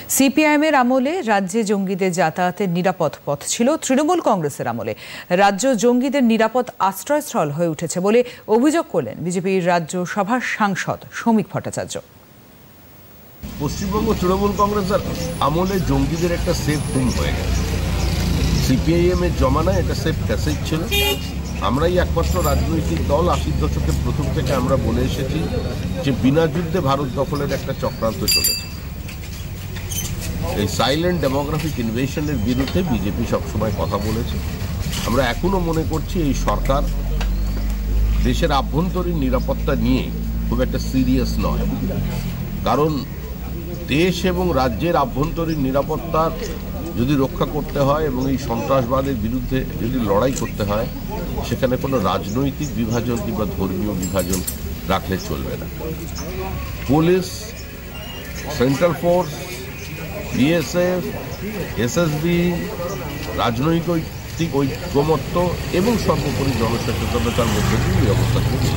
সিপিআইএমের আমলে রাজ্যে জঙ্গিদের যাতায়াতের নিরাপদ পথ ছিল, তৃণমূল কংগ্রেসের আমলে রাজ্য জঙ্গিদের নিরাপদ আশ্রয়স্থল হয়ে উঠেছে বলে অভিযোগ করলেন বিজেপির রাজ্য সভার সাংসদ শ্রমিক ভট্টাচার্য। পশ্চিমবঙ্গ তৃণমূল কংগ্রেসের আমলে জঙ্গিদের একটা সেফ হোম হয়ে গেছে। সিপিআইএম এর জমানায় এটা সেফ প্যাসেজ ছিল। আমরাই একমাত্র রাজনৈতিক দল 80 দশকের প্রথম থেকে আমরা বলে এসেছি যে বিনা যুদ্ধে ভারত দখলের একটা চক্রান্ত চলেছে। এই সাইলেন্ট ডেমোগ্রাফিক ইনভেশনের বিরুদ্ধে বিজেপি সবসময় কথা বলেছে। আমরা এখনো মনে করছি এই সরকার দেশের আভ্যন্তরীণ নিরাপত্তা নিয়ে খুব একটা সিরিয়াস নয়, কারণ দেশ এবং রাজ্যের আভ্যন্তরীণ নিরাপত্তার যদি রক্ষা করতে হয় এবং এই সন্ত্রাসবাদের বিরুদ্ধে যদি লড়াই করতে হয়, সেখানে কোনো রাজনৈতিক বিভাজন কিংবা ধর্মীয় বিভাজন রাখলে চলবে না। Police, central force, BSF, SSB, রাজনৈতিক ঐকমত্য এবং সর্বোপরি জনসচেতনতার মধ্যে দিয়ে এই অবস্থা চলছে।